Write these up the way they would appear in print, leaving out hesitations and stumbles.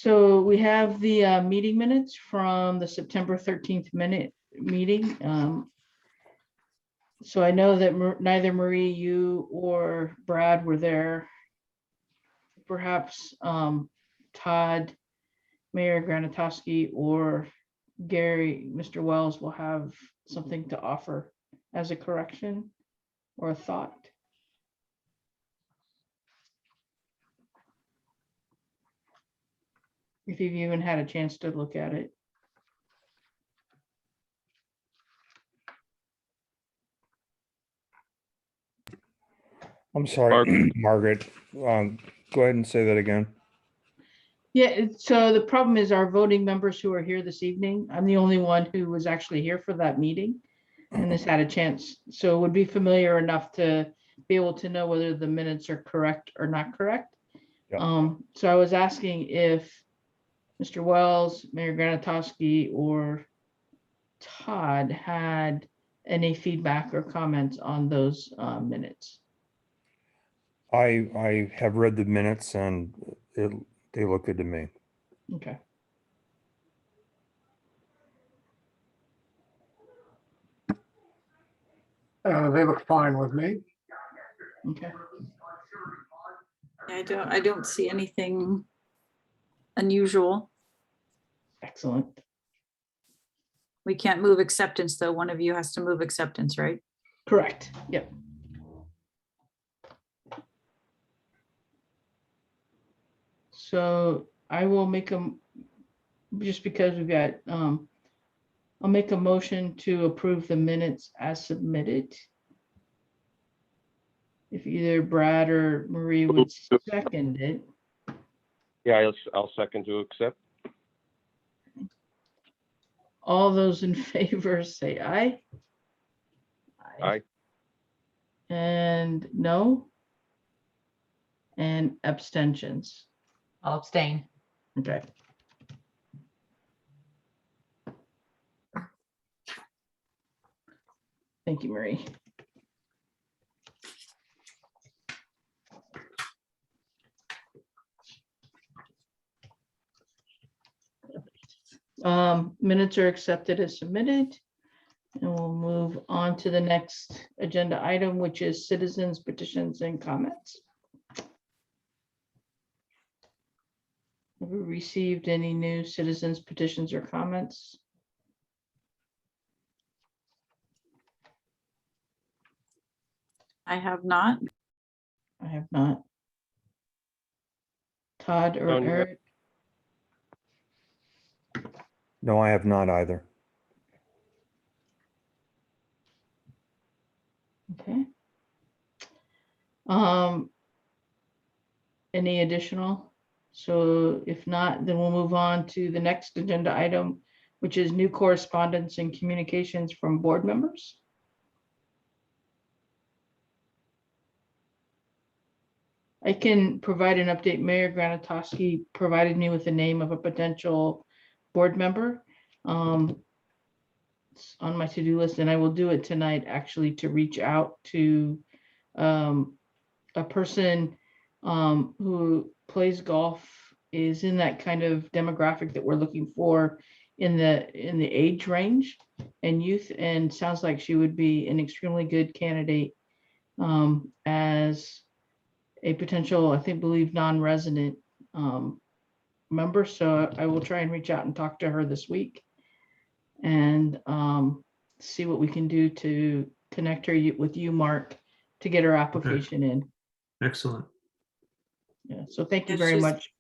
So we have the meeting minutes from the September 13th meeting. So I know that neither Marie, you or Brad were there. Perhaps Todd, Mayor Granatowski, or Gary, Mr. Wells will have something to offer as a correction or a thought. If you've even had a chance to look at it. I'm sorry, Margaret. Go ahead and say that again. Yeah, so the problem is our voting members who are here this evening, I'm the only one who was actually here for that meeting and has had a chance. So would be familiar enough to be able to know whether the minutes are correct or not correct. Yep. So I was asking if Mr. Wells, Mayor Granatowski, or Todd had any feedback or comments on those minutes. I have read the minutes and they look good to me. Okay. They look fine with me. Okay. I don't see anything unusual. Excellent. We can't move acceptance, though. One of you has to move acceptance, right? Correct. Yep. So I will make just because we've got, I'll make a motion to approve the minutes as submitted. If either Brad or Marie would second it. Yeah, I'll second to accept. All those in favor say aye. Aye. And no. And abstentions. I'll abstain. Okay. Thank you, Marie. Minutes are accepted as submitted. And we'll move on to the next agenda item, which is citizens petitions and comments. Have we received any new citizens petitions or comments? I have not. I have not. Todd or Don't you have- Eric? No, I have not either. Okay. Any additional? So if not, then we'll move on to the next agenda item, which is new correspondence and communications from board members. I can provide an update. Mayor Granatowski provided me with the name of a potential board member. It's on my to-do list, and I will do it tonight actually to reach out to a person who plays golf, is in that kind of demographic that we're looking for in the age range and youth, and sounds like she would be an extremely good candidate as a potential, believe non-resident member. So I will try and reach out and talk to her this week and see what we can do to connect her with you, Mark, to get her application in. Excellent. Yeah, so thank you Yeah, very she's- much.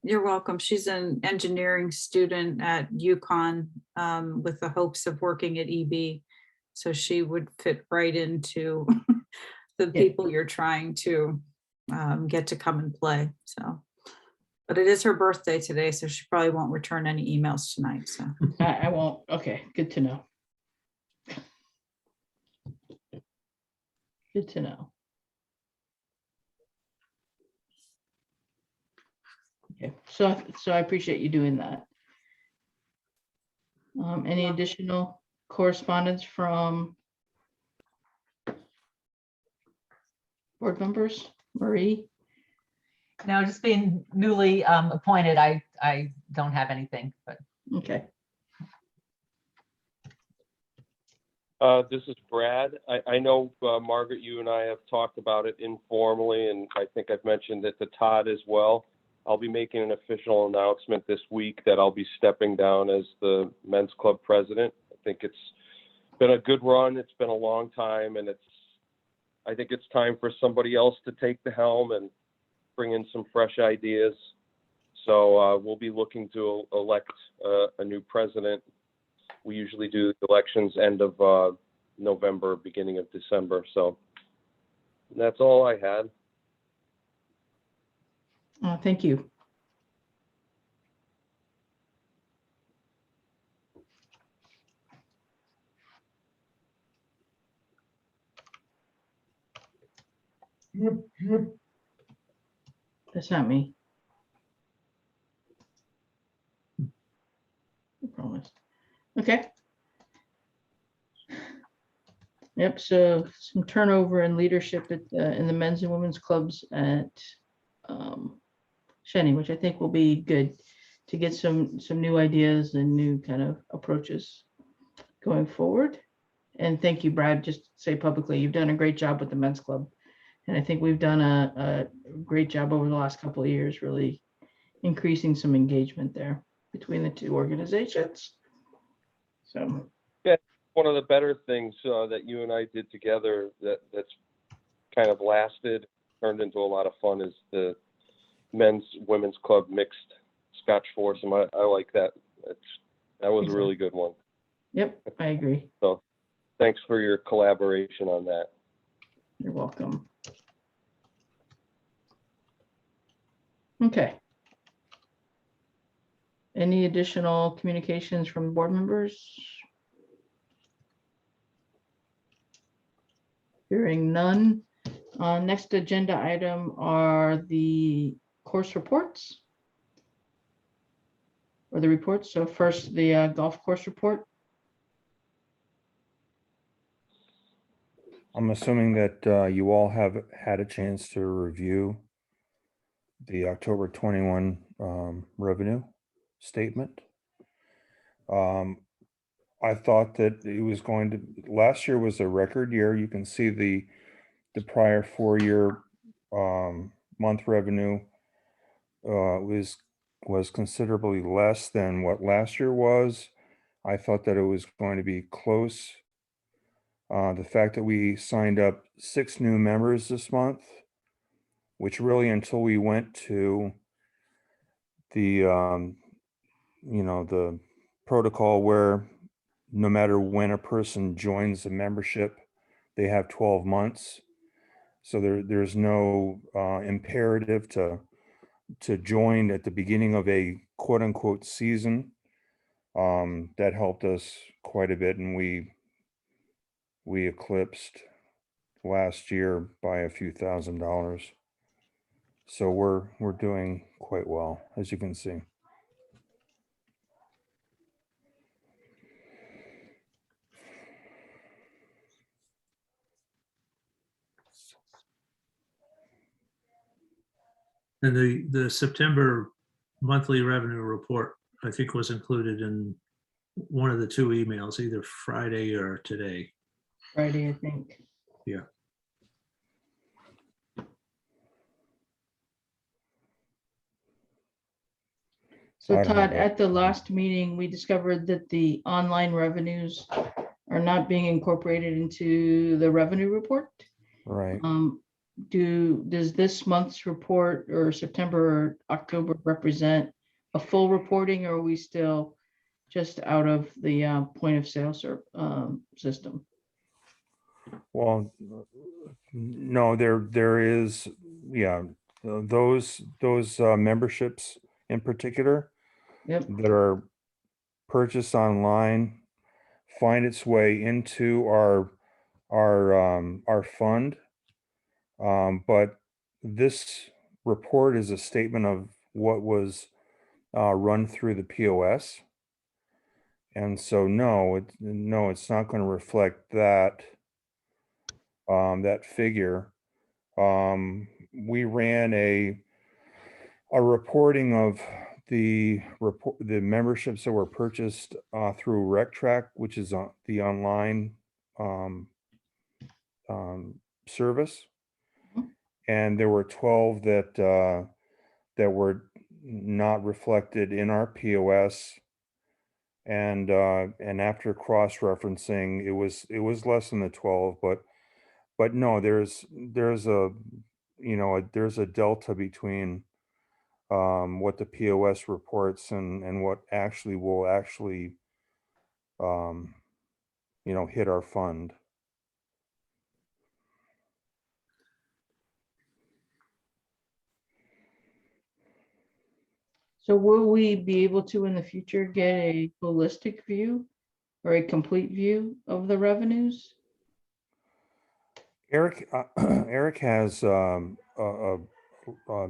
You're welcome. She's an engineering student at UConn with the hopes of working at EB. So she would fit right into the Yeah. people you're trying to get to come and play. So, but it is her birthday today, so she probably won't return any emails tonight. So I won't. Okay, good to know. Good to know. Okay, so I appreciate you doing that. Any additional correspondence from board members? Marie? No, just being newly appointed, I don't have anything, but Okay. This is Brad. I know, Margaret, you and I have talked about it informally, and I think I've mentioned it to Todd as well. I'll be making an official announcement this week that I'll be stepping down as the men's club president. I think it's been a good run. It's been a long time, and I think it's time for somebody else to take the helm and bring in some fresh ideas. So we'll be looking to elect a new president. We usually do elections end of November, beginning of December. So that's all I had. Thank you. That's not me. I promise. Okay. Yep, so some turnover in leadership in the men's and women's clubs at Shenny, which I think will be good to get some new ideas and new kind of approaches going forward. And thank you, Brad, just to say publicly, you've done a great job with the men's club. And I think we've done a great job over the last couple of years, really increasing some engagement there between the two organizations. So One of the better things that you and I did together that's kind of lasted, turned into a lot of fun, is the men's women's club mixed Scotch foursome. I like that. That was a really good one. Yep, I agree. So thanks for your collaboration on that. You're welcome. Okay. Any additional communications from board members? Hearing none. Next agenda item are the course reports. Or the reports. So first, the golf course report. I'm assuming that you all have had a chance to review the October 21 revenue statement. I thought that it was going to, last year was a record year. You can see the prior 4-year month revenue was considerably less than what last year was. I thought that it was going to be close. The fact that we signed up 6 new members this month, which really, until we went to the the protocol where no matter when a person joins the membership, they have 12 months. So there's no imperative to join at the beginning of a quote unquote season. That helped us quite a bit, and we eclipsed last year by a few $1,000s. So we're doing quite well, as you can see. And the September monthly revenue report, I think, was included in one of the 2 emails, either Friday or today. Friday, I think. Yeah. So I don't Todd, have at the last meeting, we discovered that the online revenues are not being incorporated into the revenue report. Right. Does this month's report or September or October represent a full reporting, or are we still just out of the point of sale system? Well, no, there is, yeah, those memberships in particular Yep. that are purchased online find its way into our fund. But this report is a statement of what was run through the POS. And so, no, it's not going to reflect that that figure. We ran a reporting of the memberships that were purchased through RecTrack, which is the online service. Mhm. And there were 12 that were not reflected in our POS. And after cross-referencing, it was less than the 12, but no, there's a, you know, there's a delta between what the POS reports and what actually will you know, hit our fund. So will we be able to in the future get a holistic view or a complete view of the revenues? Eric has a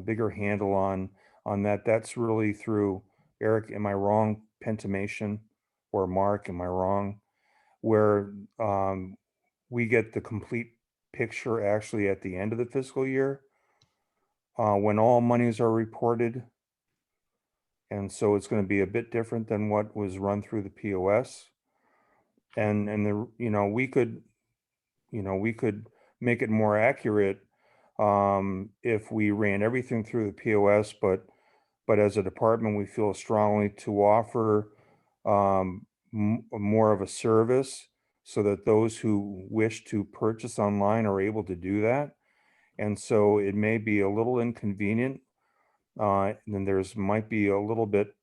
bigger handle on that. That's really through Eric. Am I wrong? Pentimation, or Mark? Am I wrong? Where we get the complete picture actually at the end of the fiscal year when all monies are reported. And so it's going to be a bit different than what was run through the POS. And the, you know, we could make it more accurate if we ran everything through the POS, but as a department, we feel strongly to offer more of a service so that those who wish to purchase online are able to do that. And so it may be a little inconvenient. And there's might be a little bit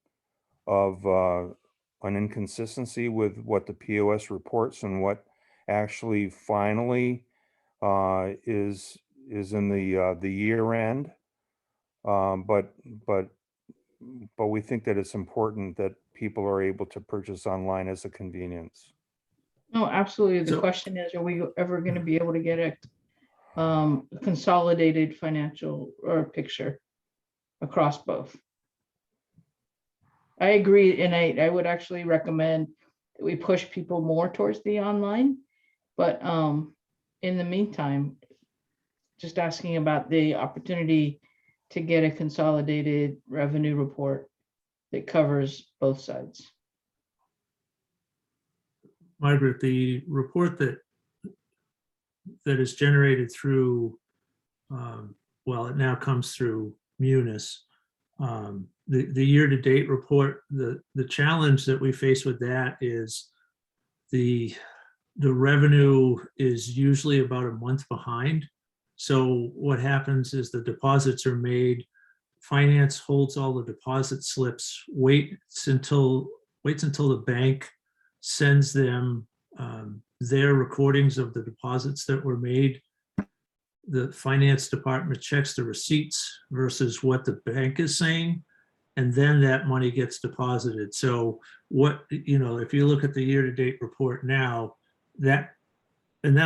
of an inconsistency with what the POS reports and what actually finally is in the year end. But we think that it's important that people are able to purchase online as a convenience. No, absolutely. The So- question is, are we ever going to be able to get a consolidated financial or picture across both? I agree, and I would actually recommend that we push people more towards the online, but in the meantime, just asking about the opportunity to get a consolidated revenue report that covers both sides. Margaret, the report that is generated through, well, it now comes through Munis. The year-to-date report, the challenge that we face with that is the revenue is usually about a month behind. So what happens is the deposits are made, finance holds all the deposit slips, waits until the bank sends them their recordings of the deposits that were made. The finance department checks the receipts versus what the bank is saying, and then that money gets deposited. So what, you know, if you look at the year-to-date report now, that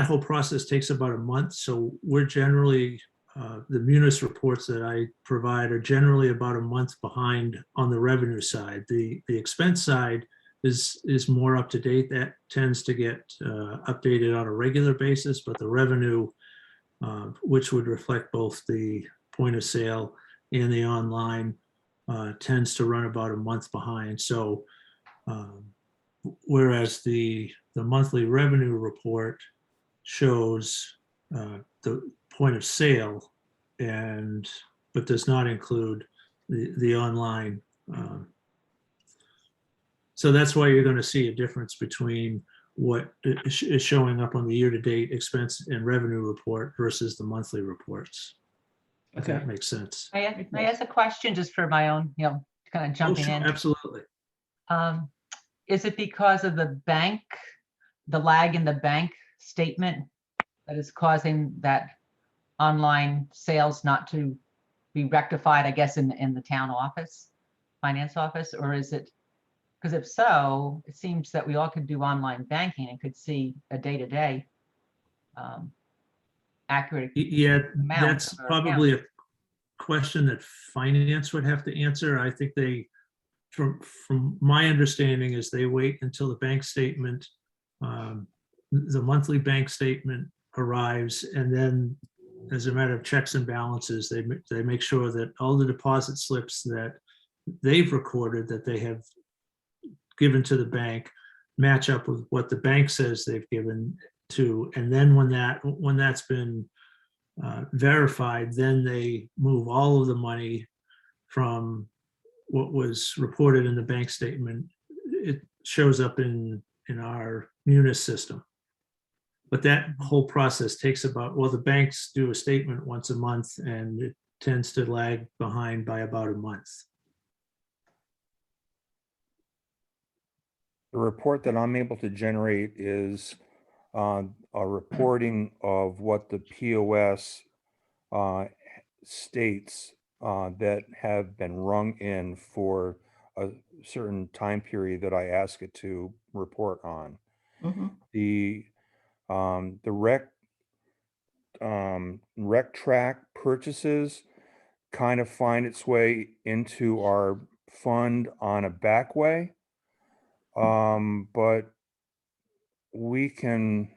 whole process takes about a month. So we're generally, the Munis reports that I provide are generally about a month behind on the revenue side. The expense side is more up to date. That tends to get updated on a regular basis, but the revenue, which would reflect both the point of sale and the online, tends to run about a month behind. So whereas the monthly revenue report shows the point of sale but does not include the online. So that's why you're going to see a difference between what is showing up on the year-to-date expense and revenue report versus the monthly reports. If Okay. that makes sense. I ask a question just for my own, you know, kind of Oh, jumping sure, in. absolutely. Is it because of the lag in the bank statement that is causing that online sales not to be rectified, I guess, in the town office, finance office? Or is it, because if so, it seems that we all could do online banking and could see a day-to-day accurate Yeah, amount that's of our probably accounts. a question that finance would have to answer. I think they, from my understanding, is they wait until the bank statement, the monthly bank statement arrives, and then as a matter of checks and balances, they make sure that all the deposit slips that they've recorded that they have given to the bank match up with what the bank says they've given to. And then when that's been verified, then they move all of the money from what was reported in the bank statement. It shows up in our Munis system. But that whole process takes about, well, the banks do a statement once a month and it tends to lag behind by about a month. The report that I'm able to generate is a reporting of what the POS states that have been rung in for a certain time period that I ask it to report on. Mhm. The rec track purchases kind of find its way into our fund on a back way. But we can,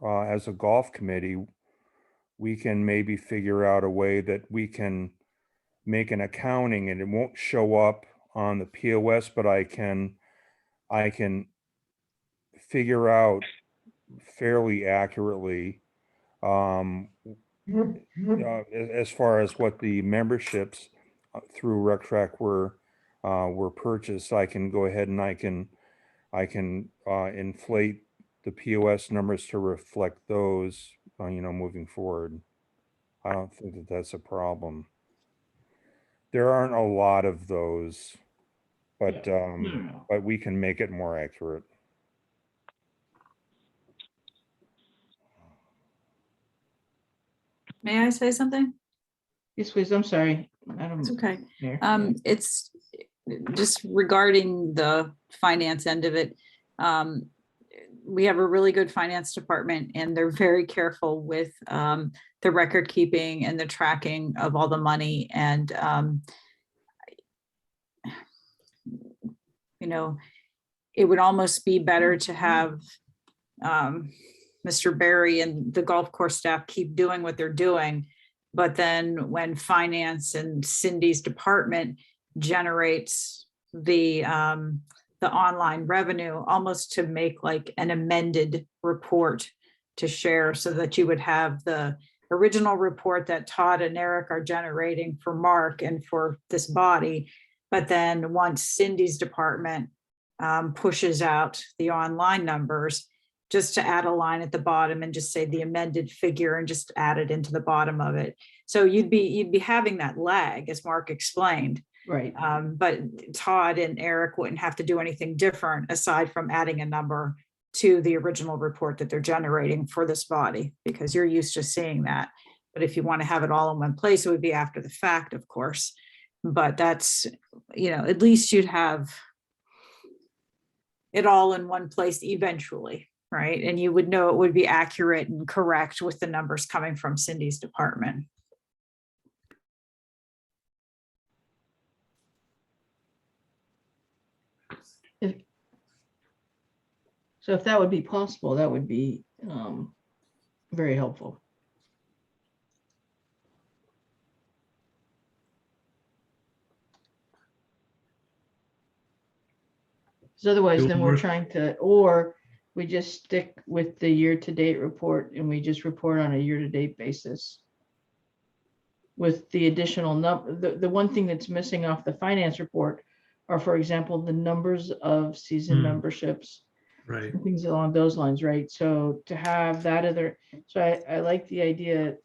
as a golf committee, we can maybe figure out a way that we can make an accounting and it won't show up on the POS, but I can figure out fairly accurately as far as what the memberships through RecTrack were purchased. I can go ahead and I can inflate the POS numbers to reflect those, moving forward. I don't think that that's a problem. There aren't a lot of those, but No. but we can make it more accurate. May I say something? Yes, please. I'm sorry. Madam It's okay. Mayor. It's just regarding the finance end of it. We have a really good finance department and they're very careful with the record keeping and the tracking of all the money. And, it would almost be better to have Mr. Barry and the golf course staff keep doing what they're doing. But then when finance and Cindy's department generates the online revenue, almost to make like an amended report to share so that you would have the original report that Todd and Eric are generating for Mark and for this body. But then once Cindy's department pushes out the online numbers, just to add a line at the bottom and just say the amended figure and just add it into the bottom of it. So you'd be having that lag, as Mark explained. Right. But Todd and Eric wouldn't have to do anything different aside from adding a number to the original report that they're generating for this body, because you're used to seeing that. But if you want to have it all in one place, it would be after the fact, of course. But that's, at least you'd have it all in one place eventually, right? And you would know it would be accurate and correct with the numbers coming from Cindy's department. So if that would be possible, that would be very helpful. Because otherwise, then we're trying to, or we just stick with the year-to-date report and we just report on a year-to-date basis. With the additional number, the one thing that's missing off the finance report are, for example, the numbers of season memberships. Right. Things along those lines, right? So to have that other, so I like the idea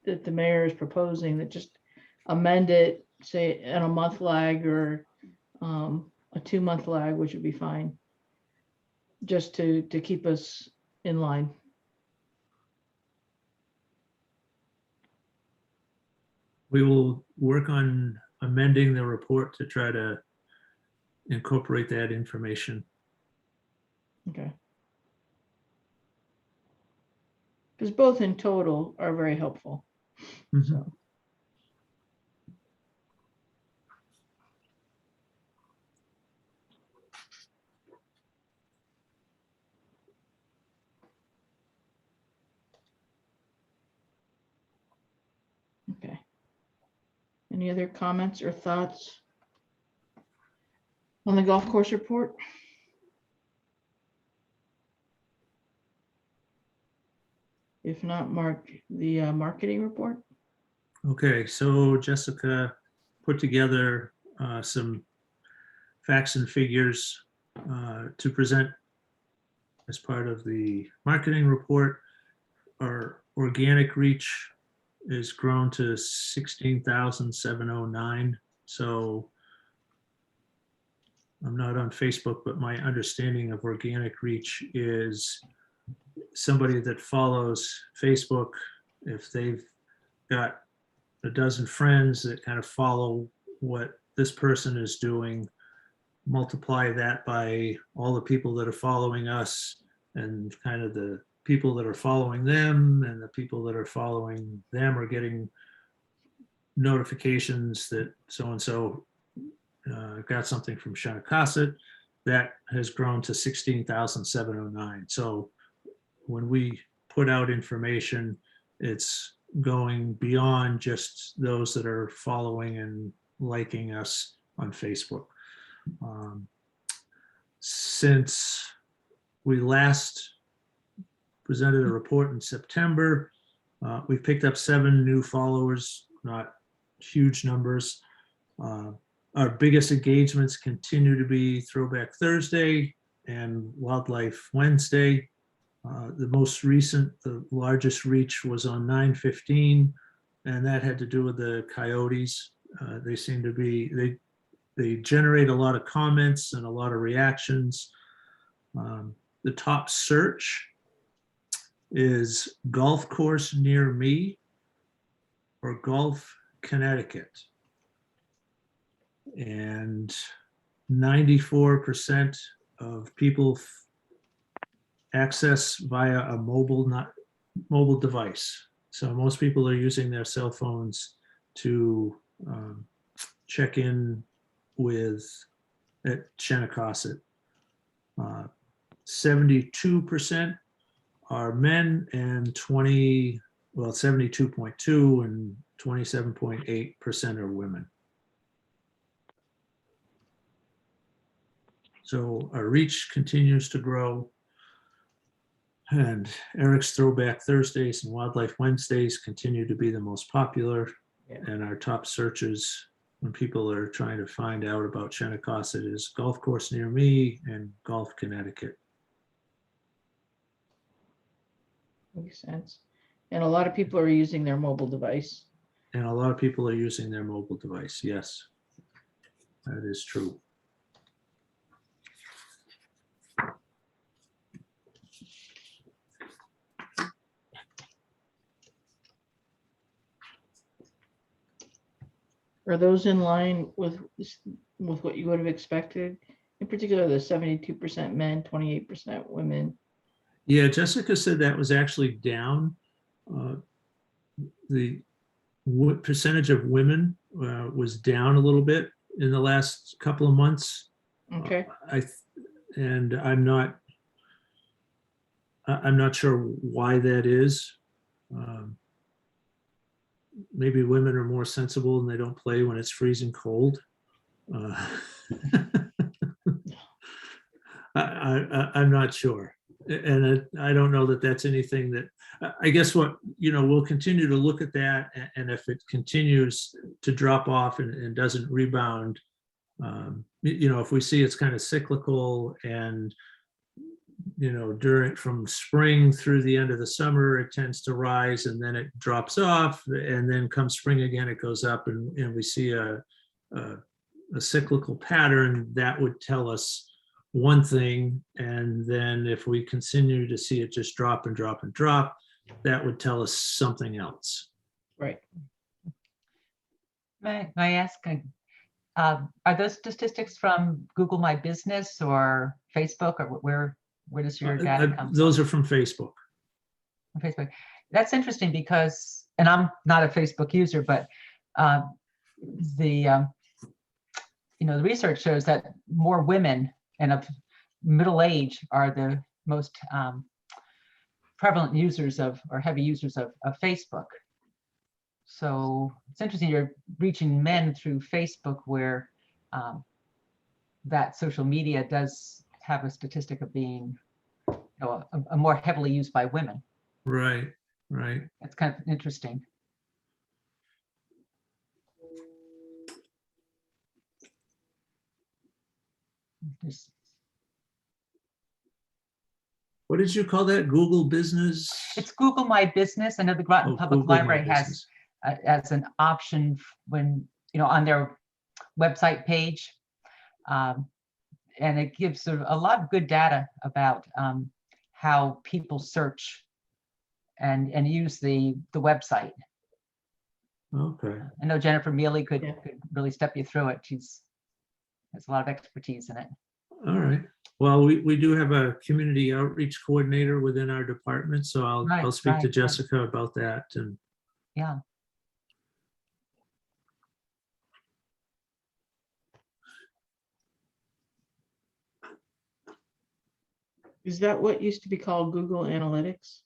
that the mayor is proposing, that just amend it, say in a month lag or a 2-month lag, which would be fine. Just to keep us in line. We will work on amending the report to try to incorporate that information. Okay. Because both in total are very helpful. Mhm. So. Any other comments or thoughts on the golf course report? If not, Mark, the marketing report? Okay, so Jessica put together some facts and figures to present as part of the marketing report. Our organic reach is grown to 16,709. So I'm not on Facebook, but my understanding of organic reach is somebody that follows Facebook, if they've got a dozen friends that kind of follow what this person is doing, multiply that by all the people that are following us, and kind of the people that are following them, and the people that are following them are getting notifications that so-and-so got something from Shinnecock. That has grown to 16,709. So when we put out information, it's going beyond just those that are following and liking us on Facebook. Since we last presented a report in September, we've picked up 7 new followers, not huge numbers. Our biggest engagements continue to be Throwback Thursday and Wildlife Wednesday. The most recent, the largest reach was on 9/15, and that had to do with the coyotes. They seem to be, they generate a lot of comments and a lot of reactions. The top search is golf course near me or golf Connecticut. And 94% of people access via a mobile device. So most people are using their cell phones to check in with at Shinnecock. 72% are men, and 72.2 and 27.8% are women. So our reach continues to grow, and Eric's Throwback Thursdays and Wildlife Wednesdays continue to be the most popular. Yeah. And our top searches when people are trying to find out about Shinnecock is golf course near me and golf Connecticut. Makes sense. And a lot of people are using their mobile device. And a lot of people are using their mobile device. Yes, that is true. Are those in line with what you would have expected? In particular, the 72% men, 28% women. Yeah, Jessica said that was actually down. The percentage of women was down a little bit in the last couple of months. Okay. I'm not sure why that is. Maybe women are more sensible and they don't play when it's freezing cold. I'm not sure. And I don't know that that's anything that, I guess what, we'll continue to look at that. And if it continues to drop off and doesn't rebound, if we see it's kind of cyclical and, from spring through the end of the summer, it tends to rise and then it drops off, and then come spring again, it goes up, and we see a cyclical pattern, that would tell us one thing. And then if we continue to see it just drop and drop and drop, that would tell us something else. Right. May I ask, are those statistics from Google My Business or Facebook, or where does your data come from? Those are from Facebook. On Facebook. That's interesting because, and I'm not a Facebook user, but the research shows that more women and of middle age are the most prevalent users of, or heavy users of Facebook. So it's interesting you're reaching men through Facebook, where that social media does have a statistic of being, you know, a more heavily used by women. Right, right. It's kind of interesting. There's- What did you call that? Google Business? It's Google My Business. I know the Groton Oh, Public Google My Library has Business. as an option when, you know, on their website page. And it gives a lot of good data about how people search and use the website. Okay. I know Jennifer Mealy could Yeah. really step you through it. She's has a lot of expertise in it. All right. Well, we do have a community outreach coordinator within our department, so I'll Right, speak to right. Jessica about that. And Yeah. Is that what used to be called Google Analytics?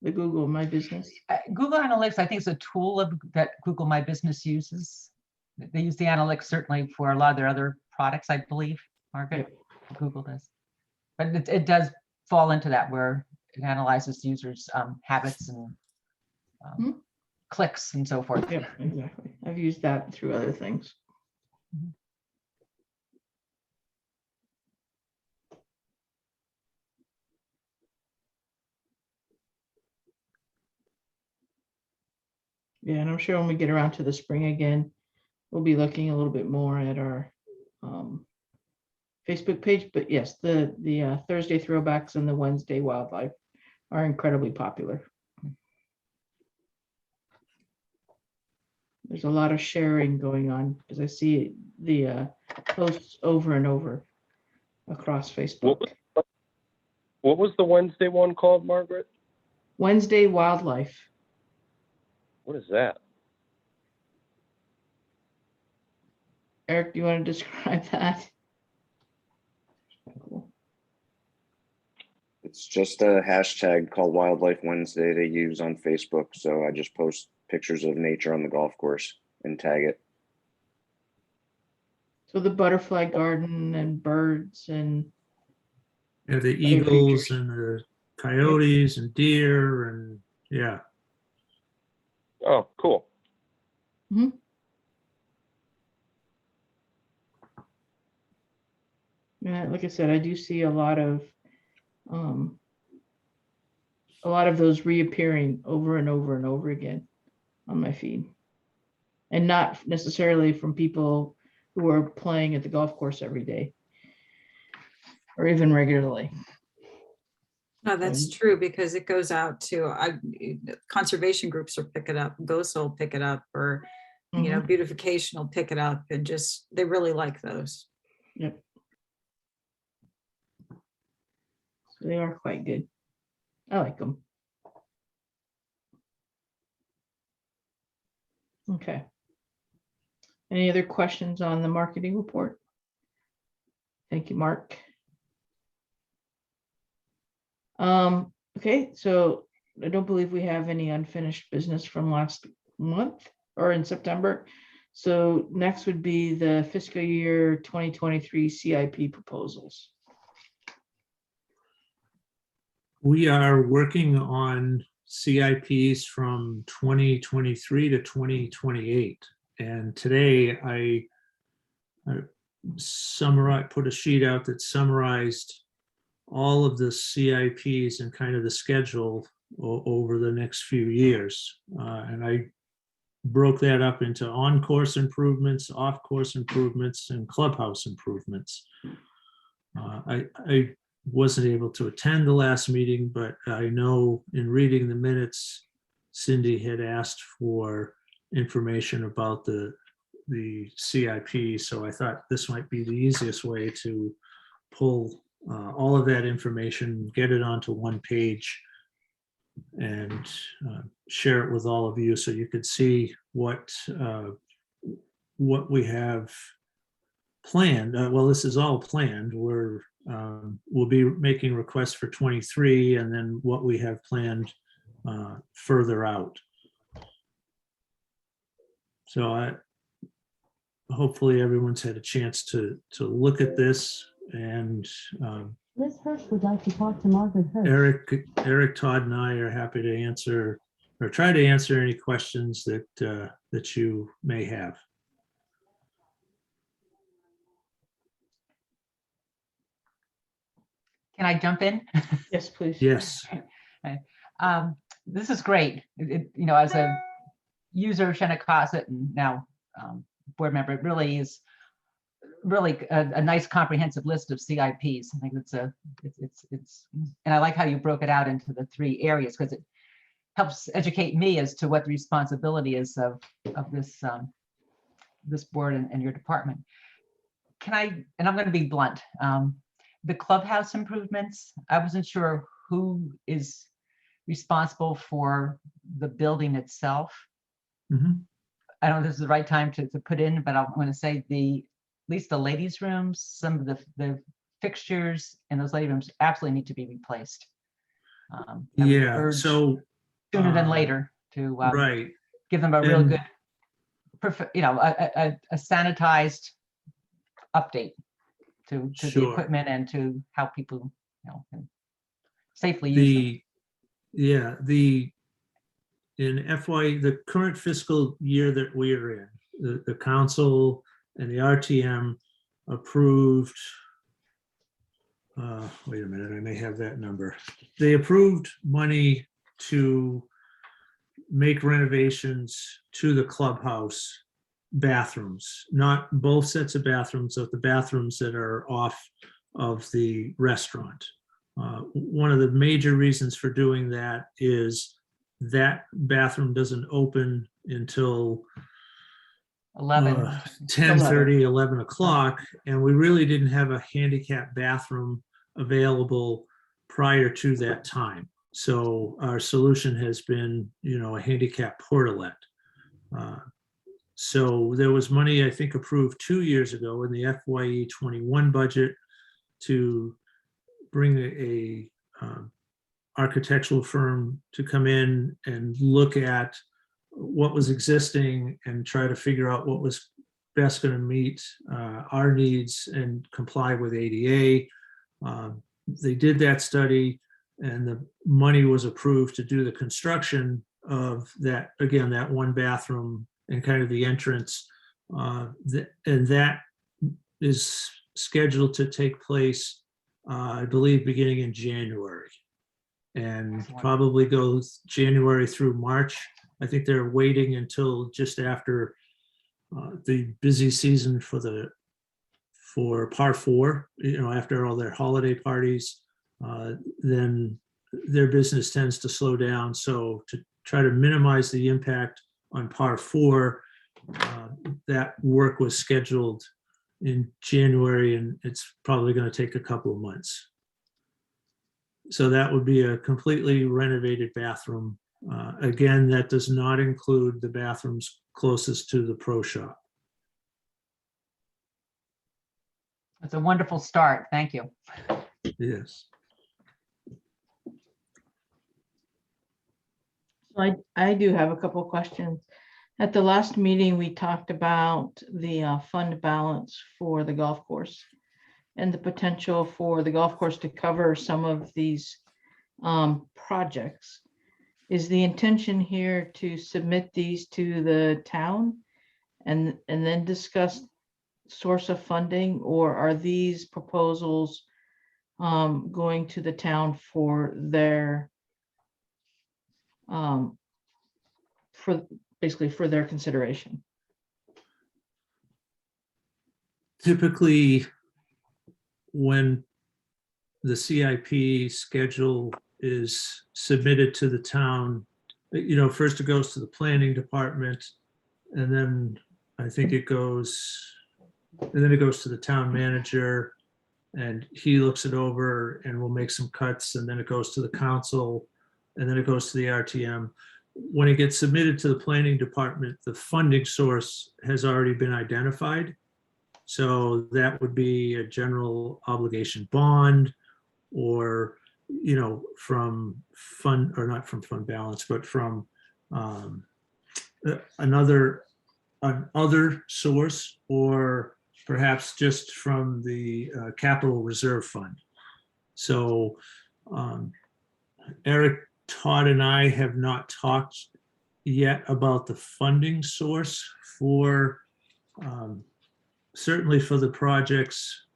The Google My Business? Google Analytics, I think, is a tool that Google My Business uses. They use the analytics certainly for a lot of their other products, I believe, Margaret. Google does. But it does fall into that, where it analyzes users' habits and Hmm. clicks and so forth. Yeah, exactly. I've used that through other things. Yeah, and I'm sure when we get around to the spring again, we'll be looking a little bit more at our Facebook page. But yes, the Thursday throwbacks and the Wednesday wildlife are incredibly popular. There's a lot of sharing going on because I see the posts over and over across Facebook. What was the Wednesday one called, Margaret? Wednesday wildlife. What is that? Eric, do you want to describe that? It's just a hashtag called Wildlife Wednesday they use on Facebook. So I just post pictures of nature on the golf course and tag it. So the butterfly garden and birds and yeah, the other eagles creatures. and the coyotes and deer and yeah. Oh, cool. Yeah, like I said, I do see a lot of those reappearing over and over and over again on my feed, and not necessarily from people who are playing at the golf course every day or even regularly. No, that's true, because it goes out to conservation groups will pick it up, GOSA will pick it up, or you know, beautification will pick it up, and just they really like those. Yep. So they are quite good. I like them. Okay. Any other questions on the marketing report? Thank you, Mark. Okay, so I don't believe we have any unfinished business from last month or in September. So next would be the fiscal year 2023 CIP proposals. We are working on CIPs from 2023 to 2028. And today I put a sheet out that summarized all of the CIPs and kind of the schedule over the next few years. And I broke that up into on-course improvements, off-course improvements, and clubhouse improvements. I wasn't able to attend the last meeting, but I know in reading the minutes, Cindy had asked for information about the CIP. So I thought this might be the easiest way to pull all of that information, get it onto one page, and share it with all of you so you could see what we have planned. Well, this is all planned. We'll be making requests for 23, and then what we have planned further out. So hopefully everyone's had a chance to look at this, and Liz Hirsch would like to talk to Margaret Hirsch. Eric, Todd, and I are happy to answer or try to answer any questions that you may have. Can I jump in? Yes, please. Yes. This is great. You know, as a user of Shinnecock and now board member, it really is really a nice comprehensive list of CIPs. I think it's and I like how you broke it out into the 3 areas, because it helps educate me as to what the responsibility is of this this board and your department. And I'm going to be blunt. The clubhouse improvements, I wasn't sure who is responsible for the building itself. Mhm. I don't know if this is the right time to put in, but I'm going to say at least the ladies' rooms, some of the fixtures in those ladies' rooms absolutely need to be replaced. I would Yeah, urge so sooner than later to right. give them a real And- good, you know, a sanitized update to the Sure. equipment and to how people, you know, can safely use them. In the current fiscal year that we are in, the council and the RTM approved, wait a minute, I may have that number. They approved money to make renovations to the clubhouse bathrooms, not both sets of bathrooms, but the bathrooms that are off of the restaurant. One of the major reasons for doing that is that bathroom doesn't open until 11. 10:30, 11 o'clock, and we really didn't have a handicap bathroom available prior to that time. So our solution has been, you know, a handicap portalet. So there was money, I think, approved 2 years ago in the FYE 21 budget to bring a architectural firm to come in and look at what was existing and try to figure out what was best going to meet our needs and comply with ADA. They did that study, and the money was approved to do the construction of that, again, that one bathroom and kind of the entrance. And that is scheduled to take place, I believe, beginning in January, and Excellent. probably goes January through March. I think they're waiting until just after the busy season for par 4, you know, after all their holiday parties, then their business tends to slow down. So to try to minimize the impact on par 4, that work was scheduled in January, and it's probably going to take a couple of months. So that would be a completely renovated bathroom. Again, that does not include the bathrooms closest to the pro shop. It's a wonderful start. Thank you. Yes. So I do have a couple of questions. At the last meeting, we talked about the fund balance for the golf course and the potential for the golf course to cover some of these projects. Is the intention here to submit these to the town and then discuss source of funding, or are these proposals going to the town for their basically for their consideration? Typically, when the CIP schedule is submitted to the town, you know, first it goes to the planning department, and then I think it goes to the town manager, and he looks it over and will make some cuts, and then it goes to the council, and then it goes to the RTM. When it gets submitted to the planning department, the funding source has already been identified. So that would be a general obligation bond, or, you know, from fund, or not from fund balance, but from another an other source or perhaps just from the capital reserve fund. So Eric, Todd, and I have not talked yet about the funding source for certainly for the projects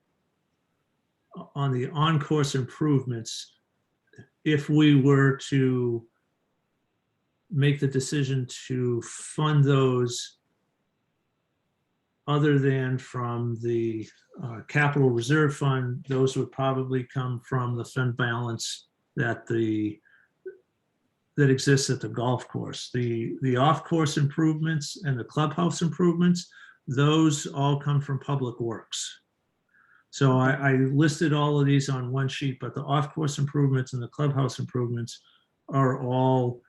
on the on-course improvements. If we were to make the decision to fund those other than from the capital reserve fund, those would probably come from the fund balance that exists at the golf course. The off-course improvements and the clubhouse improvements, those all come from Public Works. So I listed all of these on one sheet, but the off-course improvements and the clubhouse improvements are all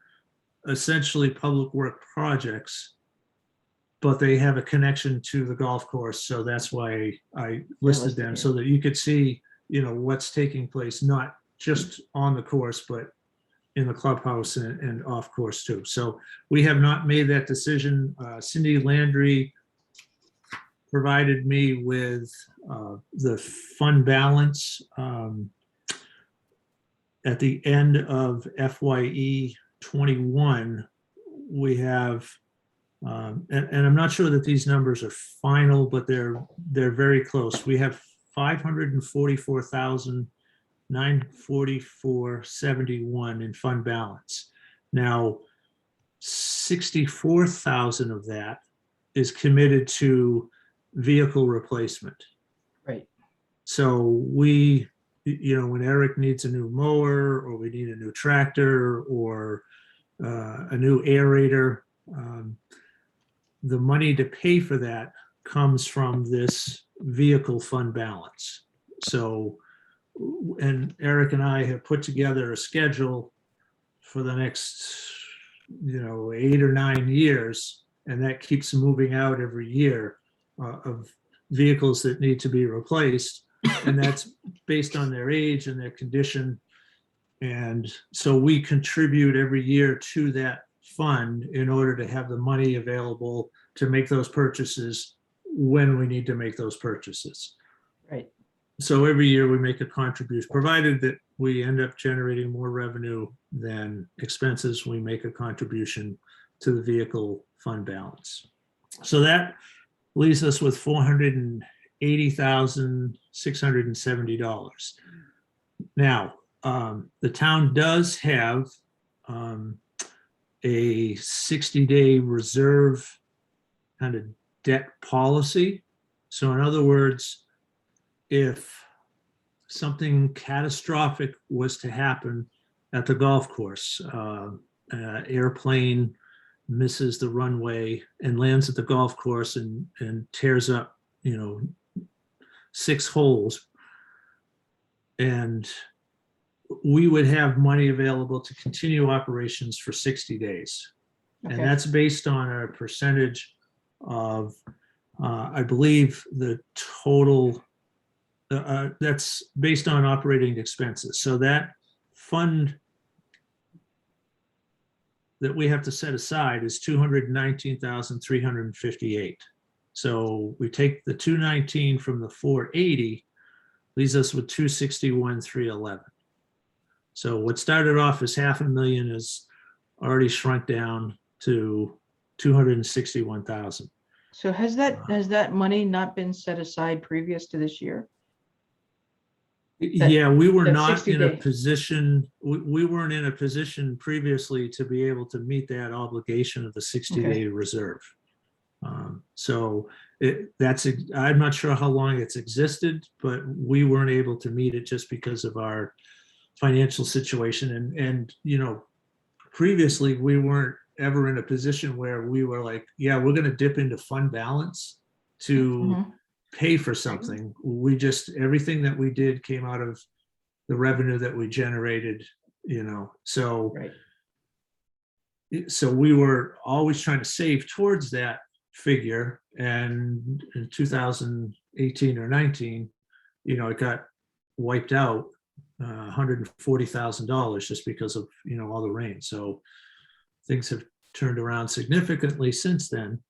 essentially public work projects, but they have a connection to the golf course. So that's why I listed them, so that you could see, what's taking place, not just on the course, but in the clubhouse and off course too. So we have not made that decision. Cindy Landry provided me with the fund balance at the end of FYE 21. We have, and I'm not sure that these numbers are final, but they're very close. We have 544,944.71 in fund balance. Now, 64,000 of that is committed to vehicle replacement. Right. So we, when Eric needs a new mower, or we need a new tractor, or a new aerator, the money to pay for that comes from this vehicle fund balance. So, and Eric and I have put together a schedule for the next, 8 or 9 years, and that keeps moving out every year of vehicles that need to be replaced. And that's based on their age and their condition. And so we contribute every year to that fund in order to have the money available to make those purchases when we need to make those purchases. Right. So every year we make a contribution, provided that we end up generating more revenue than expenses, we make a contribution to the vehicle fund balance. So that leaves us with $480,670. Now, the town does have a 60-day reserve kind of debt policy. So in other words, if something catastrophic was to happen at the golf course, an airplane misses the runway and lands at the golf course and tears up, 6 holes, and we would have money available to continue operations for 60 days. Okay. And that's based on a percentage of, I believe, the total, that's based on operating expenses. So that fund that we have to set aside is 219,358. So we take the 219 from the 480, leaves us with 261,311. So what started off as $500,000 is already shrunk down to 261,000. So has that money not been set aside previous to this year? Yeah, we were that not 60 in a day. position, we weren't in a position previously to be able to meet that obligation of the 60-day reserve. So I'm not sure how long it's existed, but we weren't able to meet it just because of our financial situation. And previously we weren't ever in a position where we were like, yeah, we're going to dip into fund balance to pay for something. We just, everything that we did came out of the revenue that we generated, so Right. So we were always trying to save towards that figure, and in 2018 or 19, it got wiped out, $140,000 just because of all the rain. So things have turned around significantly since then.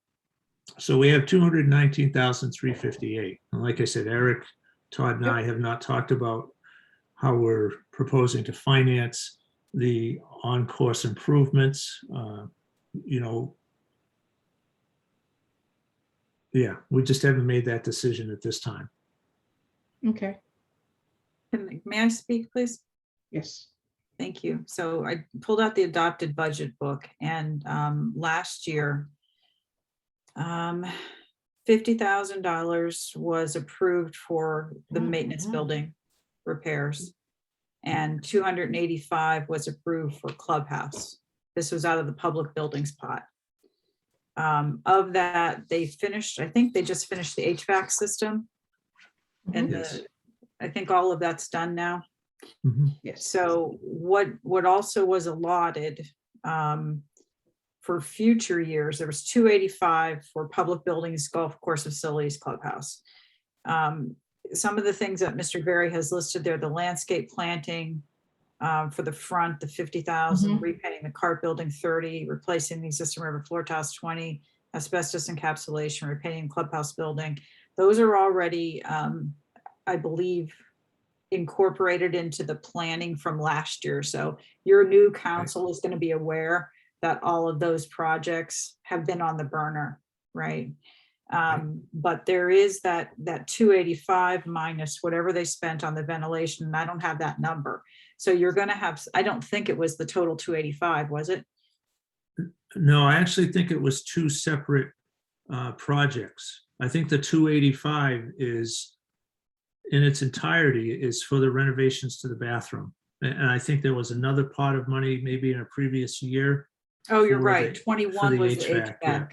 So we have 219,358. And like I said, Eric, Todd and I have not talked about how we're proposing to finance the on-course improvements. You know, yeah, we just haven't made that decision at this time. Okay, May I speak, please? yes. Thank you. So I pulled out the adopted budget book, and last year, $50,000 was approved for the maintenance building repairs, and 285 was approved for Clubhouse. This was out of the public buildings pot. Of that, they finished, I think they just finished the HVAC system. And Yes. I think all of that's done now. Mhm. Yes. So what also was allotted for future years, there was 285 for public buildings, golf course facilities, Clubhouse. Some of the things that Mr. Berry has listed there, the landscape planting for the front, the 50,000, repainting the cart building 30, replacing the existing river floor tiles 20, asbestos encapsulation, repainting Clubhouse building. Those are already, I believe, incorporated into the planning from last year. So your new council is going to be aware that all of those projects have been on the burner, right? But there is that 285 minus whatever they spent on the ventilation, and I don't have that number. So you're going to have, I don't think it was the total 285, was it? No, I actually think it was two separate projects. I think the 285 is in its entirety is for the renovations to the bathroom. And I think there was another pot of money maybe in a previous year. Oh, you're for right. the- 21 for was the HVAC. Yeah.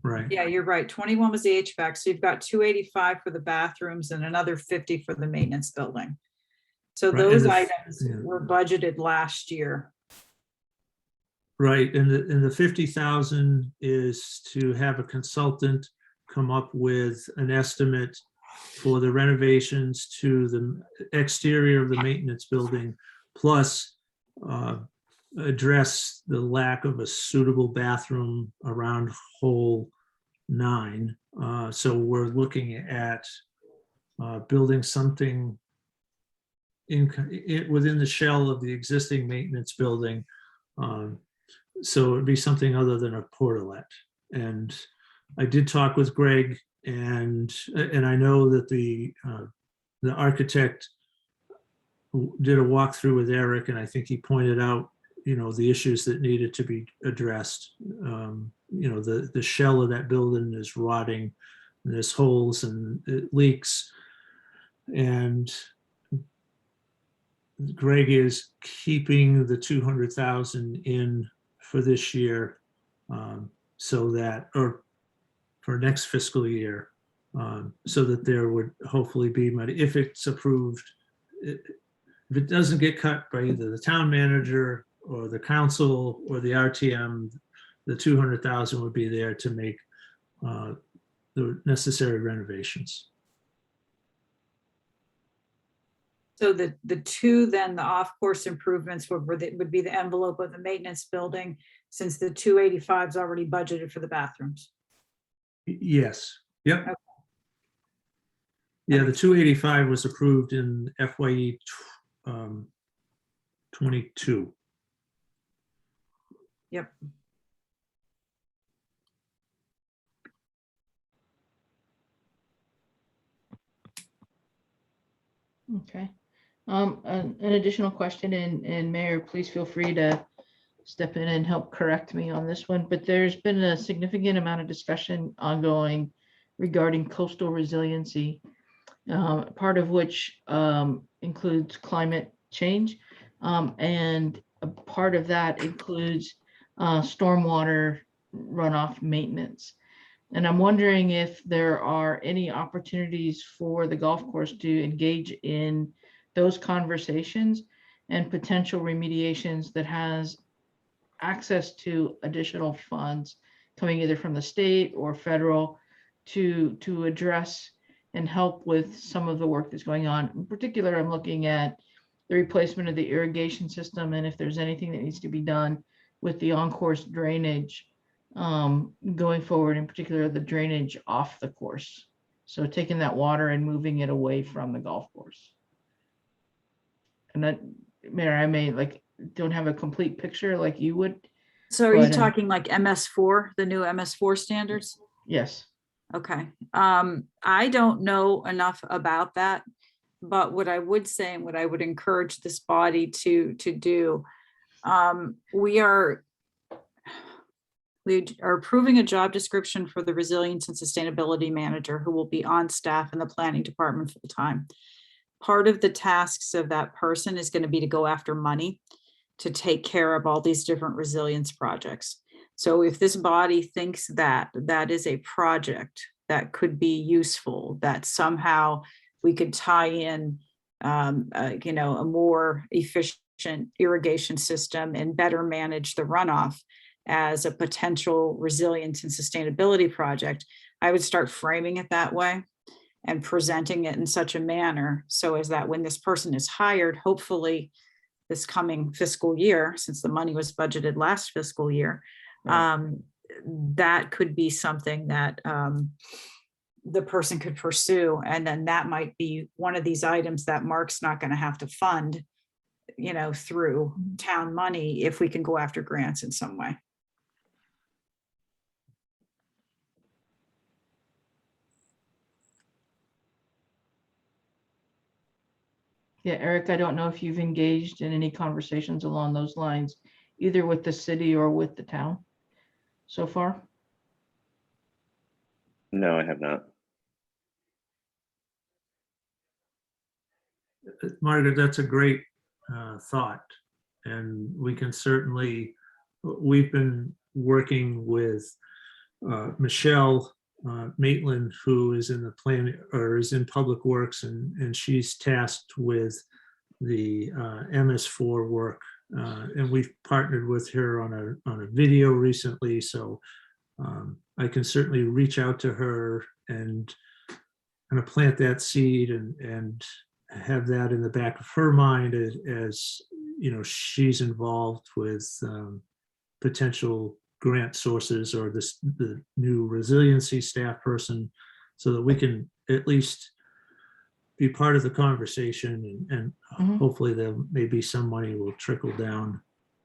Right. Yeah, you're right. 21 was the HVAC. So you've got 285 for the bathrooms and another 50 for the maintenance building. So Right, those and items yeah. were budgeted last year. Right, and the 50,000 is to have a consultant come up with an estimate for the renovations to the exterior of the maintenance building, plus address the lack of a suitable bathroom around hole 9. So we're looking at building something within the shell of the existing maintenance building. So it'd be something other than a portalet. And I did talk with Greg, and I know that the architect did a walkthrough with Eric, and I think he pointed out, you know, the issues that needed to be addressed. You know, the shell of that building is rotting, and there's holes and it leaks. And Greg is keeping the 200,000 in for this year, so that, or for next fiscal year, so that there would hopefully be money, if it's approved. If it doesn't get cut by either the town manager or the council or the RTM, the 200,000 would be there to make the necessary renovations. So the two, then the off-course improvements would be the envelope of the maintenance building, since the 285 is already budgeted for the bathrooms. Yes, yep. Okay. Yeah, the 285 was approved in FYE 22. Yep. Okay. An additional question, and Mayor, please feel free to step in and help correct me on this one, but there's been a significant amount of discussion ongoing regarding coastal resiliency, part of which includes climate change, and a part of that includes stormwater runoff maintenance. And I'm wondering if there are any opportunities for the golf course to engage in those conversations and potential remediations that has access to additional funds coming either from the state or federal to address and help with some of the work that's going on. In particular, I'm looking at the replacement of the irrigation system, and if there's anything that needs to be done with the on-course drainage going forward, in particular, the drainage off the course. So taking that water and moving it away from the golf course. And that, Mayor, I may don't have a complete picture like you would. So are you But, talking like MS4, the new MS4 standards? Yes. Okay. I don't know enough about that, but what I would say and what I would encourage this body to do, we are approving a job description for the resilience and sustainability manager who will be on staff in the planning department full time. Part of the tasks of that person is going to be to go after money to take care of all these different resilience projects. So if this body thinks that that is a project that could be useful, that somehow we could tie in, a more efficient irrigation system and better manage the runoff as a potential resilience and sustainability project, I would start framing it that way and presenting it in such a manner so as that when this person is hired, hopefully this coming fiscal year, since the money was budgeted last fiscal year, that could be something that the person could pursue. And then that might be one of these items that Mark's not going to have to fund, through town money if we can go after grants in some way. Yeah, Eric, I don't know if you've engaged in any conversations along those lines, either with the city or with the town so far. No, I have not. Margaret, that's a great thought. And we can certainly, we've been working with Michelle Maitland, who is in the plan or is in Public Works, and she's tasked with the MS4 work. And we've partnered with her on a video recently. So I can certainly reach out to her and kind of plant that seed and have that in the back of her mind as she's involved with potential grant sources or the new resiliency staff person, so that we can at least be part of the conversation and hopefully there maybe some money will trickle down.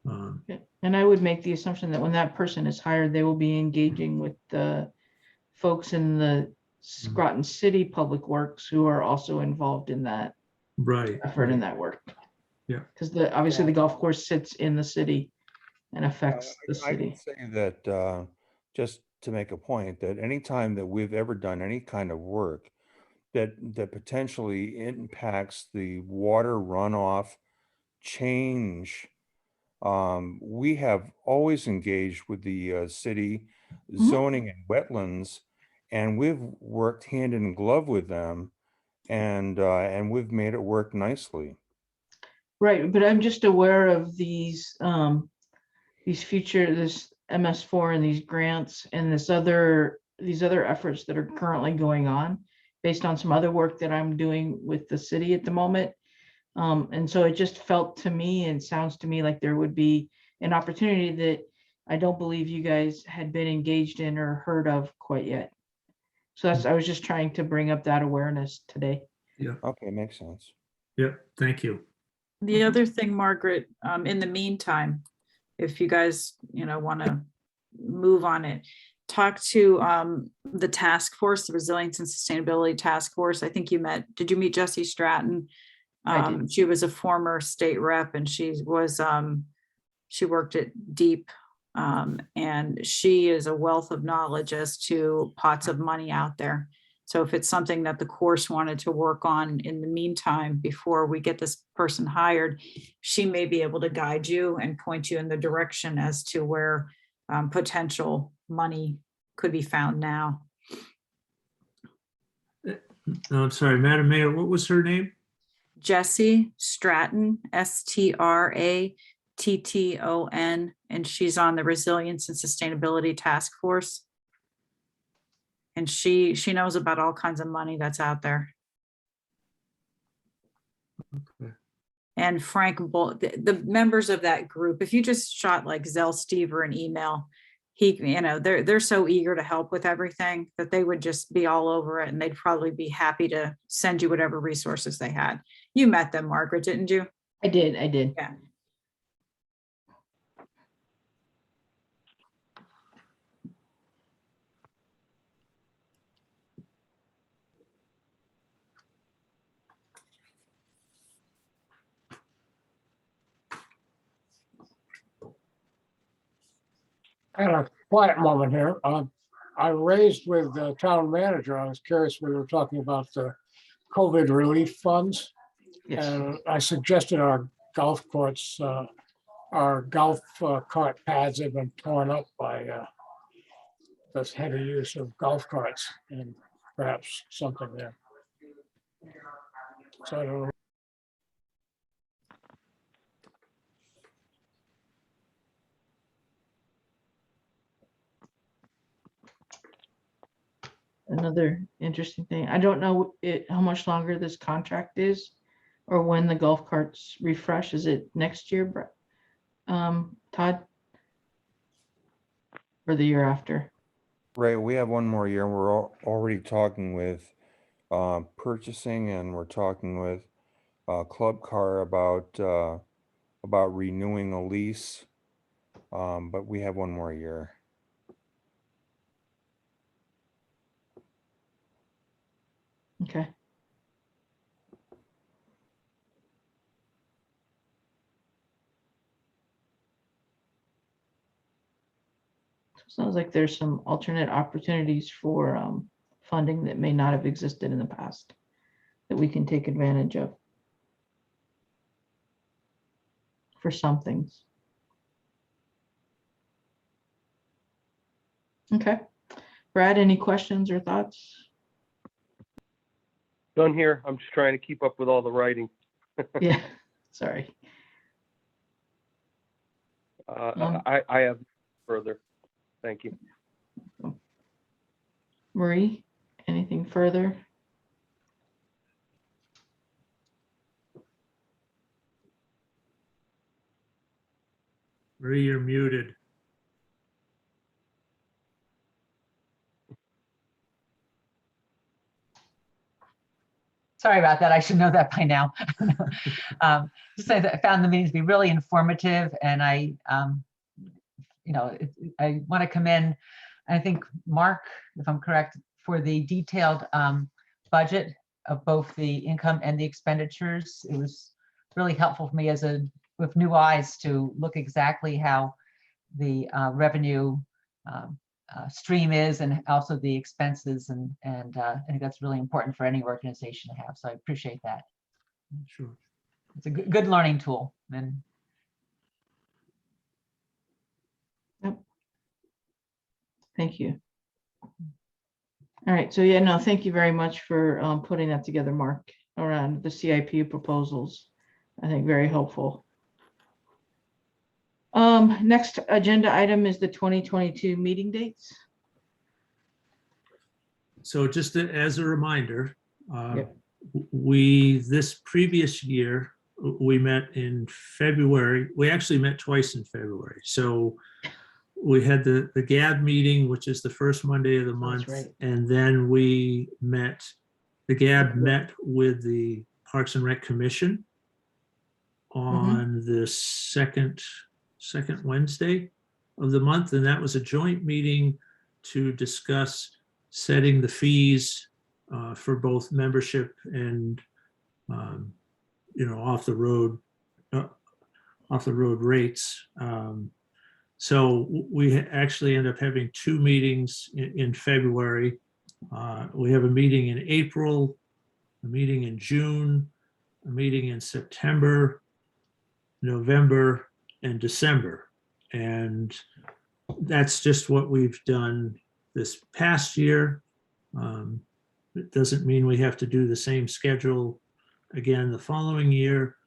And I would make the assumption that when that person is hired, they will be engaging with the folks in the Groton City Public Works who are also involved in that effort and that work. Yeah. Because obviously the golf course sits in the city and affects the I can city. say that just to make a point, that anytime that we've ever done any kind of work that potentially impacts the water runoff change, we have always engaged with the city zoning and wetlands, and we've worked hand in glove with them, and we've made it work nicely. Right, but I'm just aware of this MS4 and these grants and these other efforts that are currently going on based on some other work that I'm doing with the city at the moment. And so it just felt to me and sounds to me like there would be an opportunity that I don't believe you guys had been engaged in or heard of quite yet. So I was just trying to bring up that awareness today. Yeah. Okay, makes sense. Yep. Thank you. The other thing, Margaret, in the meantime, if you guys, want to move on it, talk to the task force, the Resilience and Sustainability Task Force. I think did you meet Jessie Stratton? I did. She was a former state rep and she worked at Deep, and she is a wealth of knowledge as to pots of money out there. So if it's something that the course wanted to work on in the meantime, before we get this person hired, she may be able to guide you and point you in the direction as to where potential money could be found now. No, I'm sorry, Madam Mayor, what was her name? Jessie Stratton, STRATTON, and she's on the Resilience and Sustainability Task Force. And she knows about all kinds of money that's out there. Okay. And Frank, the members of that group, if you just shot like Zell Stever an email, they're so eager to help with everything that they would just be all over it, and they'd probably be happy to send you whatever resources they had. You met them, Margaret, didn't you? I did. Yeah. I had a quiet moment here. I raised with the town manager, I was curious, we were talking about the COVID relief funds. Yes. And I suggested our golf courts, our golf cart pads have been torn up by this heavy use of golf carts, and perhaps something there. So I don't know. Another interesting thing. I don't know how much longer this contract is or when the golf carts refresh. Is it next year, Todd? Or the year after? Right, we have one more year. We're already talking with purchasing, and we're talking with Club Car about renewing a lease. But we have one more year. Okay. Sounds like there's some alternate opportunities for funding that may not have existed in the past that we can take advantage of for some things. Okay. Brad, any questions or thoughts? Done here. I'm just trying to keep up with all the writing. Yeah, sorry. I have further. Thank you. Marie, anything further? Marie, you're muted. Sorry about that. I should know that by now. Just say that I found the meetings to be really informative, and I want to commend, I think, Mark, if I'm correct, for the detailed budget of both the income and the expenditures. It was really helpful for me with new eyes to look exactly how the revenue stream is, and also the expenses, and I think that's really important for any organization to have. So I appreciate that. Sure. It's a good learning tool. And Yep. Thank you. All right. So yeah, no, thank you very much for putting that together, Mark, around the CIP proposals. I think very helpful. Next agenda item is the 2022 meeting dates. So just as a reminder, Yep. this previous year, we met in February. We actually met twice in February. So we had the GAB meeting, which is the first Monday of the month. That's right. And then the GAB met with the Parks and Rec Commission on the second Wednesday of the month. And that was a joint meeting to discuss setting the fees for both membership and off the road rates. So we actually end up having two meetings in February. We have a meeting in April, a meeting in June, a meeting in September, November, and December. And that's just what we've done this past year. It doesn't mean we have to do the same schedule again the following year.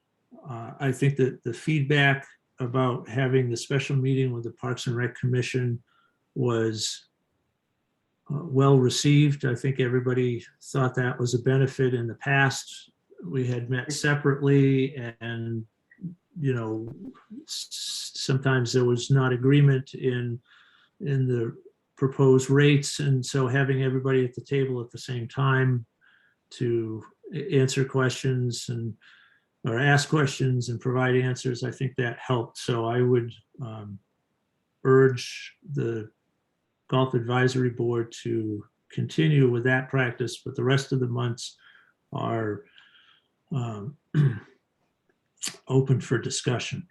I think that the feedback about having the special meeting with the Parks and Rec Commission was well received. I think everybody thought that was a benefit. In the past, we had met separately, and sometimes there was not agreement in the proposed rates. And so having everybody at the table at the same time to answer questions or ask questions and provide answers, I think that helped. So I would urge the Golf Advisory Board to continue with that practice, but the rest of the months are open for discussion.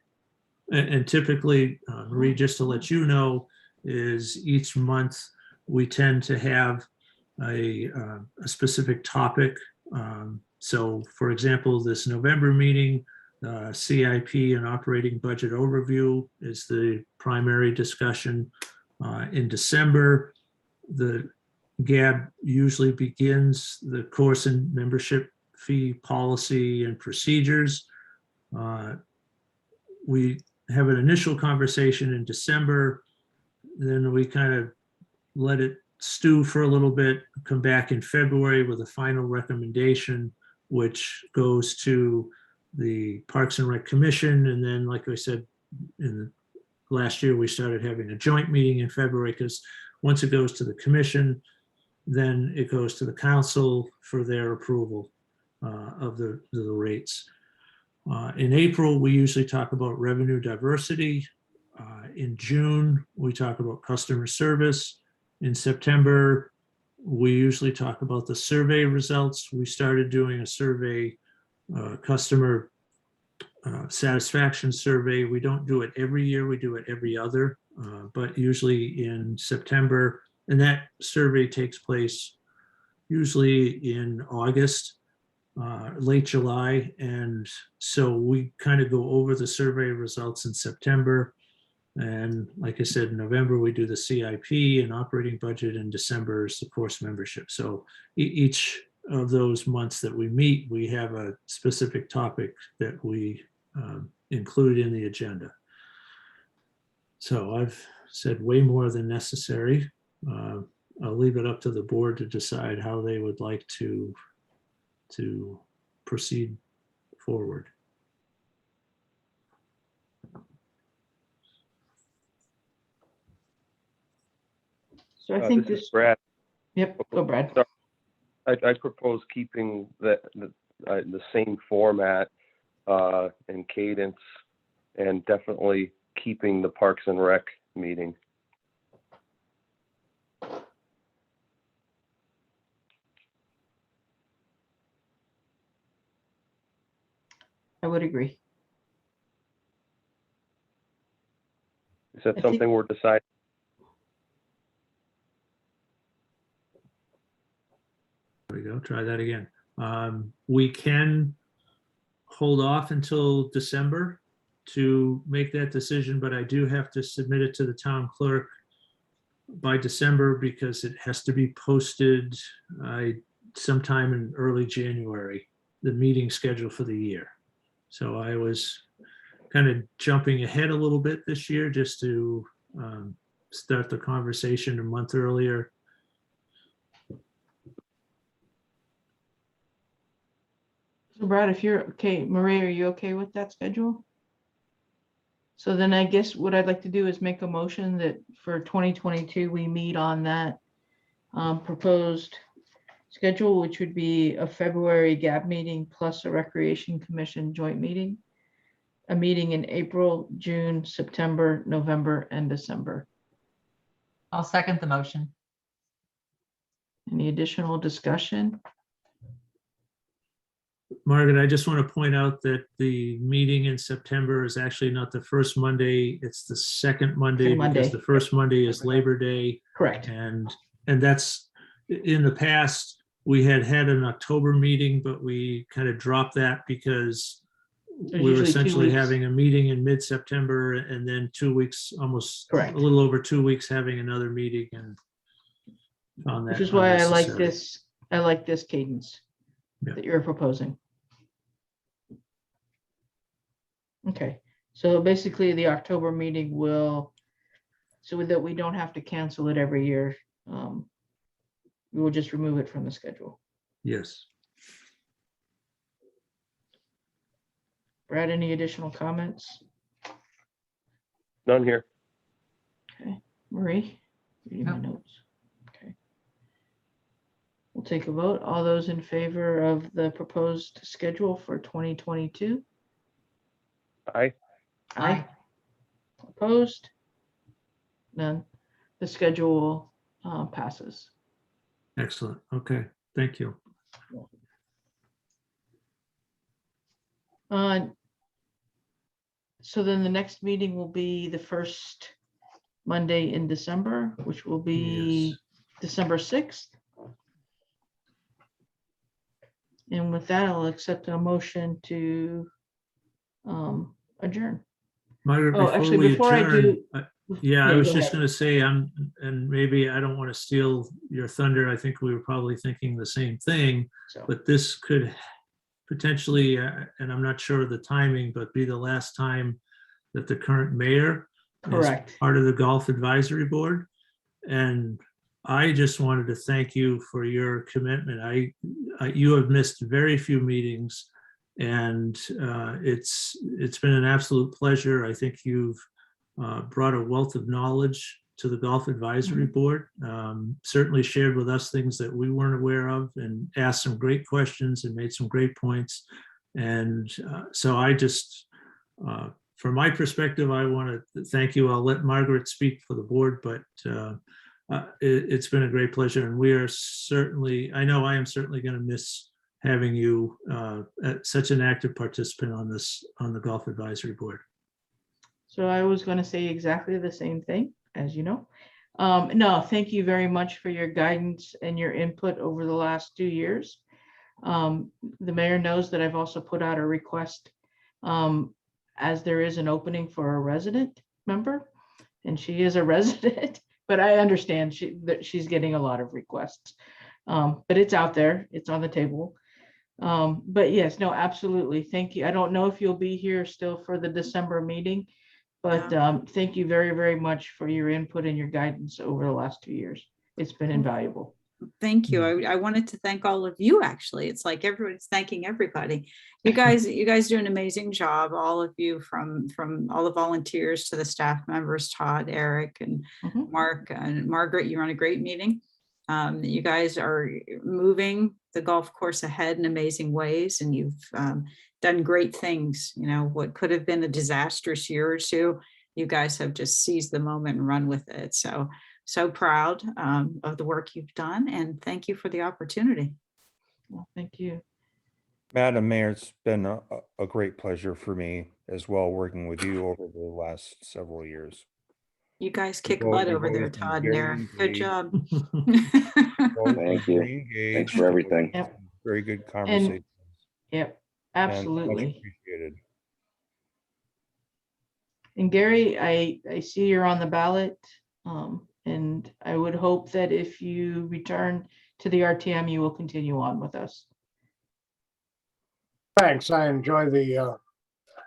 And typically, Marie, just to let you know, is each month we tend to have a specific topic. So for example, this November meeting, CIP and operating budget overview is the primary discussion. In December, the GAB usually begins the course and membership fee policy and procedures. We have an initial conversation in December, then we kind of let it stew for a little bit, come back in February with a final recommendation, which goes to the Parks and Rec Commission. And then, like I said, in the last year, we started having a joint meeting in February, because once it goes to the commission, then it goes to the council for their approval of the rates. In April, we usually talk about revenue diversity. In June, we talk about customer service. In September, we usually talk about the survey results. We started doing a survey, customer satisfaction survey. We don't do it every year, we do it every other, but usually in September. And that survey takes place usually in August, late July. And so we kind of go over the survey results in September. And like I said, in November, we do the CIP and operating budget. In December is the course membership. So each of those months that we meet, we have a specific topic that we include in the agenda. So I've said way more than necessary. I'll leave it up to the board to decide how they would like to proceed forward. So I think This is Brad. Yep, go Brad. I propose keeping the same format and cadence, and definitely keeping the Parks and Rec meeting. I would agree. Is that something we're deciding? There we go, try that again. We can hold off until December to make that decision, but I do have to submit it to the town clerk by December, because it has to be posted sometime in early January, the meeting schedule for the year. So I was kind of jumping ahead a little bit this year just to start the conversation a month earlier. So Brad, if you're okay, Marie, are you okay with that schedule? So then I guess what I'd like to do is make a motion that for 2022, we meet on that proposed schedule, which would be a February GAB meeting plus a Recreation Commission joint meeting, a meeting in April, June, September, November, and December. I'll second the motion. Any additional discussion? Margaret, I just want to point out that the meeting in September is actually not the first Monday, it's the second Monday, Second Monday. because the first Monday is Labor Day. Correct. And that's, in the past, we had an October meeting, but we kind of dropped that because There's we were usually 2 essentially weeks. having a meeting in mid-September, and then 2 weeks, almost Correct. a little over 2 weeks, having another meeting, and found that Which is why I like unnecessary. this. I like this cadence Yeah. that you're proposing. Okay, so basically the October meeting will, so that we don't have to cancel it every year. We will just remove it from the schedule. Yes. Brad, any additional comments? None here. Okay. Marie? Reading my No. notes. Okay. We'll take a vote. All those in favor of the proposed schedule for 2022? Aye. Aye. Opposed? None. The schedule passes. Excellent. Okay, thank you. So then the next meeting will be the first Monday in December, which will be Yes. December 6th. And with that, I'll accept a motion to adjourn. Margaret, Oh, before actually, we before I adjourn, do. yeah, I Yeah, was go just ahead. gonna say, and maybe I don't want to steal your thunder. I think we were probably thinking the same thing, So, but this could potentially, and I'm not sure of the timing, but be the last time that the current mayor is correct. part of the Golf Advisory Board. And I just wanted to thank you for your commitment. You have missed very few meetings, and it's been an absolute pleasure. I think you've brought a wealth of knowledge to the Golf Advisory Board. Certainly shared with us things that we weren't aware of, and asked some great questions and made some great points. And so I just, from my perspective, I want to thank you. I'll let Margaret speak for the board, but it's been a great pleasure, and we are certainly, I know I am certainly going to miss having you such an active participant on the Golf Advisory Board. So I was going to say exactly the same thing, as you know. No, thank you very much for your guidance and your input over the last 2 years. The mayor knows that I've also put out a request as there is an opening for a resident member, and she is a resident, but I understand that she's getting a lot of requests. But it's out there, it's on the table. But yes, no, absolutely. Thank you. I don't know if you'll be here still for the December meeting, but thank you very, very much for your input and your guidance over the last 2 years. It's been invaluable. Thank you. I wanted to thank all of you, actually. It's like everybody's thanking everybody. You guys do an amazing job, all of you, from all the volunteers to the staff members, Todd, Eric, and Mark and Margaret. You run a great meeting. You guys are moving the golf course ahead in amazing ways, and you've done great things. You know, what could have been a disastrous year or two, you guys have just seized the moment and run with it. So proud of the work you've done, and thank you for the opportunity. Well, thank you. Madam Mayor, it's been a great pleasure for me as well, working with you over the last several years. You guys kick butt over there, Todd and Eric. Good job. Thank you. Thanks for everything. Yep. Very good conversation. Yep, and much absolutely. appreciated. And Gary, I see you're on the ballot. And I would hope that if you return to the RTM, you will continue on with us. Thanks. I enjoy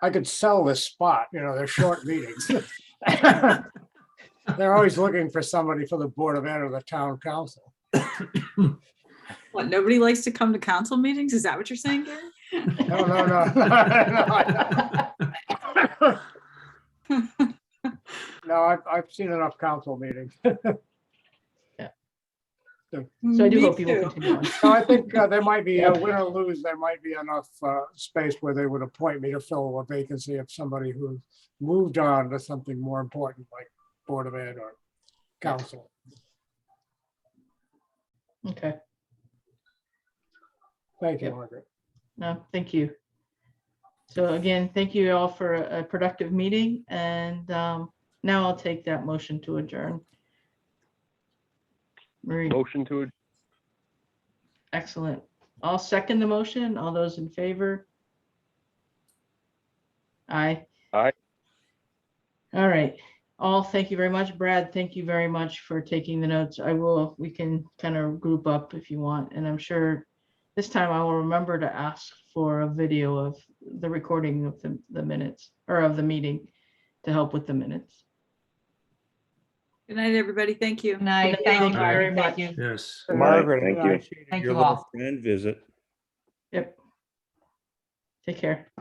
I could sell this spot, they're short meetings. They're always looking for somebody for the Board of Ed or the Town Council. What, nobody likes to come to council meetings? Is that what you're saying, Gary? No, I've seen enough council meetings. Yeah. So I do hope you will continue on. So I think there might be, win or lose, there might be enough space where they would appoint me to fill a vacancy of somebody who's moved on to something more important like Board of Ed or council. Okay. Thank you, Margaret. No, thank you. So again, thank you all for a productive meeting, and now I'll take that motion to adjourn. Marie. Motion to adjourn. Excellent. I'll second the motion. All those in favor? Aye. Aye. All right. All, thank you very much. Brad, thank you very much for taking the notes. We can kind of group up if you want, and I'm sure this time I will remember to ask for a video of the recording of the minutes, or of the meeting, to help with the minutes. Good night, everybody. Thank you. Good night. Thank Thank you you. very much. Thank you. Yes. Margaret, Thank I you. appreciated Thank your you little all. friend visit. Yep. Take care.